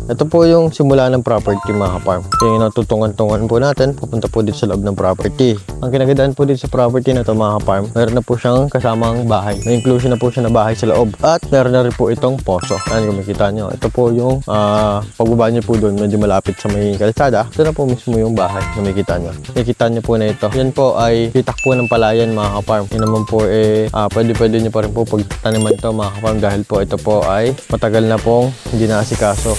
Ito po yung simula ng property mga farm. So yung natutungan-tungan po natin, pupunta po dito sa loob ng property. Ang kinagandaan po dito sa property na ito mga farm, meron na po siyang kasamang bahay. May inclusion na po siya na bahay sa loob. At meron na rin po itong poso. Ayan kung makikita nyo. Ito po yung pagbaba nyo po doon, medyo malapit sa may kalsada. Ito na po mismo yung bahay na makikita nyo. Makikita nyo po na ito. Yan po ay pitak po ng palayan mga farm. Yan naman po pwede nyo pa rin po pagtaniman ito mga farm dahil po ito po ay matagal na pong hindi naasikaso.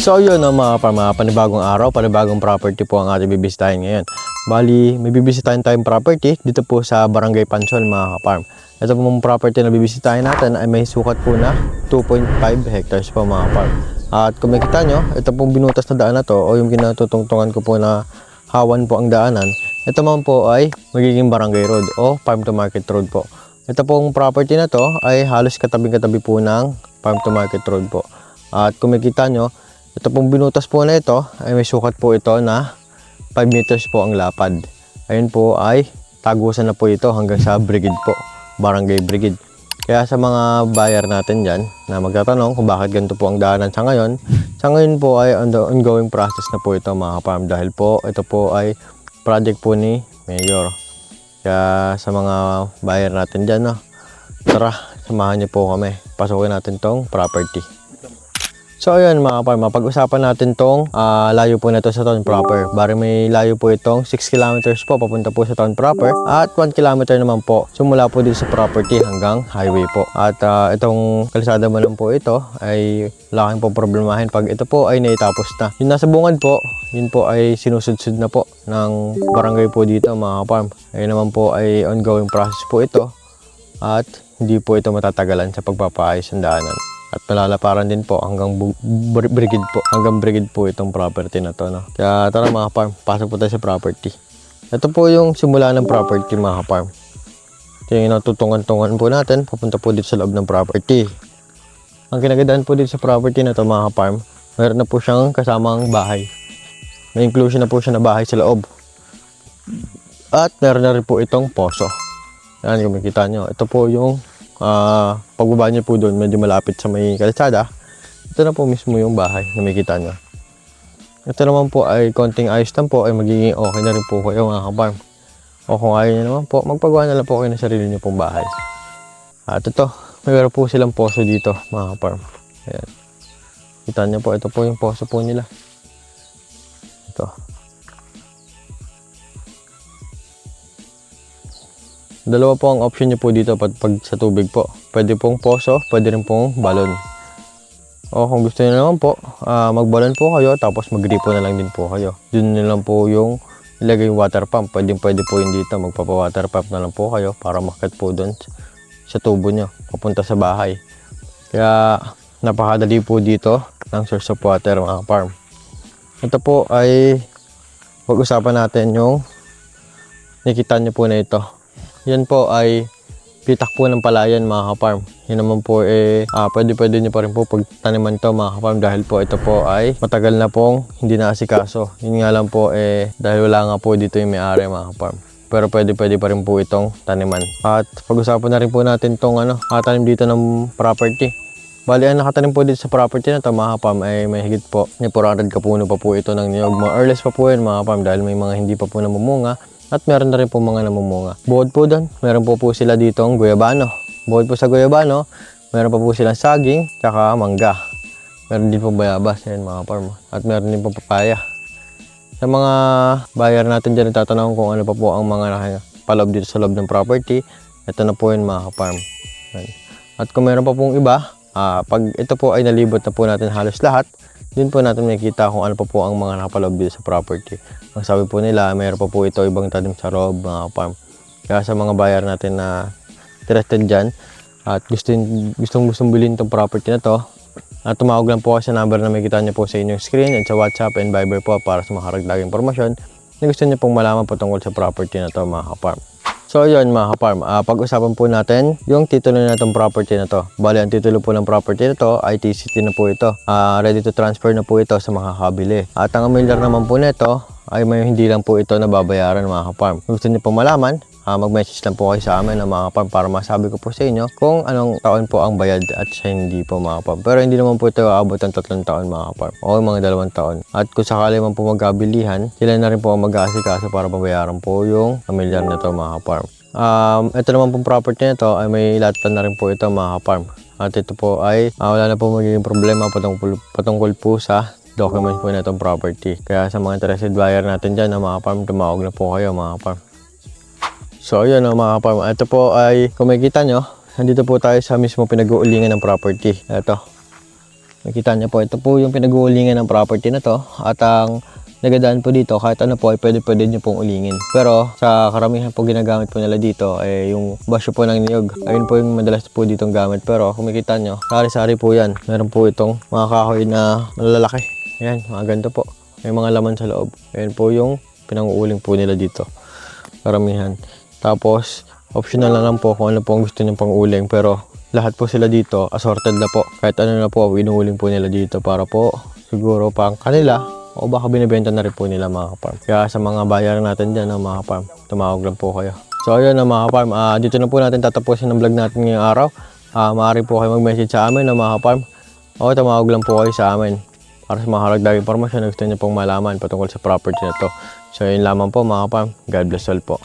So yun mga panibagong araw, panibagong property po ang ating bibisitahin ngayon. Bali, may bibisitahin tayong property dito po sa Barangay Pansol mga farm. Ito pong property na bibisitahin natin ay may sukat po na 2.5 hectares po mga farm. At kung makikita nyo, ito pong binutas na daan na to o yung kinatutungtungan ko po na hawan po ang daanan, ito man po ay magiging barangay road o farm to market road po. Ito pong property na to ay halos katabi-katabi po ng farm to market road po. At kung makikita nyo, ito pong binutas po na ito ay may sukat po ito na 5 meters po ang lapad. Ayun po ay tagusan na po ito hanggang sa Brigid po, Barangay Brigid. Kaya sa mga buyer natin dyan na magtatanong kung bakit ganito po ang daanan sa ngayon po ay ongoing process na po ito mga farm dahil po ito po ay project po ni Mayor. Kaya sa mga buyer natin dyan, tara, samahan niyo po kami. Pasukin natin tong property. So ayun mga farm, mapag-usapan natin tong layo po na ito sa town proper. Bari may layo po itong 6 kilometers po papunta po sa town proper at 1 kilometer naman po simula po dito sa property hanggang highway po. At itong kalsada mo lang po ito ay laking po problemahin pag ito po ay naitapos na. Yung nasa bungad po, yun po ay sinusudsud na po ng barangay po dito mga farm. Ayun naman po ay ongoing process po ito at hindi po ito matatagalan sa pagpapaayos ng daanan. At malalaparan din po hanggang Brigid po. Hanggang Brigid po itong property na to. No? Kaya tara mga farm, pasok po tayo sa property. Ito po yung simula ng property mga farm. Ito yung natutungan-tungan po natin. Papunta po dito sa loob ng property. Ang kinagandaan po dito sa property na to mga farm, meron na po siyang kasamang bahay. May inclusion na po siya na bahay sa loob. At meron na rin po itong poso. Yan kung makikita nyo. Ito po yung pagbaba nyo po doon, medyo malapit sa may kalsada. Ito na po mismo yung bahay na makikita nyo. Ito naman po ay konting ayos lang po ay magiging okay na rin po kayo mga farm. O kung ayaw nyo naman po, magpagawa na lang po kayo ng sarili nyo pong bahay. At ito, mayroon po silang poso dito mga farm. Ayan. Kita nyo po, ito po yung poso po nila. Ito. Dalawa po ang option nyo po dito pag sa tubig po. Pwede pong poso, pwede rin pong balon. O kung gusto nyo naman po, magbalon po kayo tapos magripo na lang din po kayo. Doon nyo lang po yung ilagay yung water pump. Pwede po yun dito. Magpapa-water pump na lang po kayo para makat po doon sa tubo nyo papunta sa bahay. Kaya napakadali po dito ng source of water mga farm. Ito po ay pag-usapan natin yung nakita nyo po na ito. Yan po ay pitak po ng palayan mga farm. Yan naman po pwede nyo pa rin po pagtaniman ito mga farm dahil po ito po ay matagal na pong hindi naasikaso. Yun nga lang po dahil wala nga po dito yung may-ari mga farm. Pero pwede pa rin po itong taniman. At pag-usapan na rin po natin itong tanim dito ng property. Bali ang nakatanim po dito sa property na ito mga farm ay may higit po. May 400 kapuno pa po ito ng niyog. Mga earless pa po yun mga farm dahil may mga hindi pa po namumunga. At meron na rin po mga namumunga. Bukod po doon, meron po sila ditong guyabano. Bukod po sa guyabano, meron pa po silang saging, tsaka mangga. Meron din po bayabas, yan mga farm. At meron din po papaya. Sa mga buyer natin dyan, tatanong kung ano pa po ang mga paloob dito sa loob ng property. Ito na po yun mga farm. At kung meron pa pong iba, pag ito po ay nalibot na po natin halos lahat, din po natin makikita kung ano pa po ang mga nakapaloob dito sa property. Ang sabi po nila, mayroon pa po ito ibang tanim sa loob mga farm. Kaya sa mga buyer natin na interested dyan at gustong bilhin itong property na to, tumawag lang po sa number na makikita nyo po sa inyong screen at sa WhatsApp and Viber po para sa mga karagdagang impormasyon na gusto nyo pong malaman patungkol sa property na to mga farm. So yun mga ka-farm, pag-usapan po natin yung titulo na itong property na to. Bali, ang titulo po ng property na to ay TCT na po ito. Ready to transfer na po ito sa mga kabili. At ang amilyar naman po nito ay may hindi lang po ito nababayaran mga ka-farm. Kung gusto niyo po malaman, mag-message lang po kayo sa amin ng mga ka-farm para masabi ko po sa inyo kung anong taon po ang bayad at sa hindi po mga ka-farm. Pero hindi naman po ito aabot ng 3 taon mga ka-farm o mga 2 taon. At kung sakali man po magkabilihan, sila na rin po ang mag-aasikaso para mabayaran po yung pamilyar na ito mga ka-farm. Ito naman pong property na ito ay may latan na rin po ito mga ka-farm. At ito po ay wala na po magiging problema patungkol po sa documents po na itong property. Kaya sa mga interested buyer natin dyan mga ka-farm, tumawag na po kayo mga ka-farm. So yun mga ka-farm, ito po ay kung makikita nyo, nandito po tayo sa mismo pinag-uulingan ng property. Ito, makikita nyo po, ito po yung pinag-uulingan ng property na to. At ang nagadaan po dito, kahit ano po ay pwede nyo pong ulingin. Pero sa karamihan po ginagamit po nila dito ay yung basyo po ng niyog. Ayun po yung madalas po ditong gamit. Pero kung makikita nyo, sari-sari po yan. Meron po itong mga kahoy na malalaki. Ayan, mga ganito po. May mga laman sa loob. Ayun po yung pinang-uuling po nila dito. Karamihan. Tapos, optional na lang po kung ano po ang gusto nyo pang uling. Pero lahat po sila dito, assorted na po. Kahit ano na po, inuuling po nila dito para po siguro pang kanila o baka binibenta na rin po nila mga ka-farm. Kaya sa mga buyer natin dyan mga ka-farm, tumawag lang po kayo. So ayun mga ka-farm, dito na po natin tatapusin ang vlog natin ngayong araw. Maaari po kayo mag-message sa amin mga ka-farm o tumawag lang po kayo sa amin para sa mga karagdagang impormasyon na gusto nyo pong malaman patungkol sa property na to. So yun lamang po mga ka-farm. God bless all po.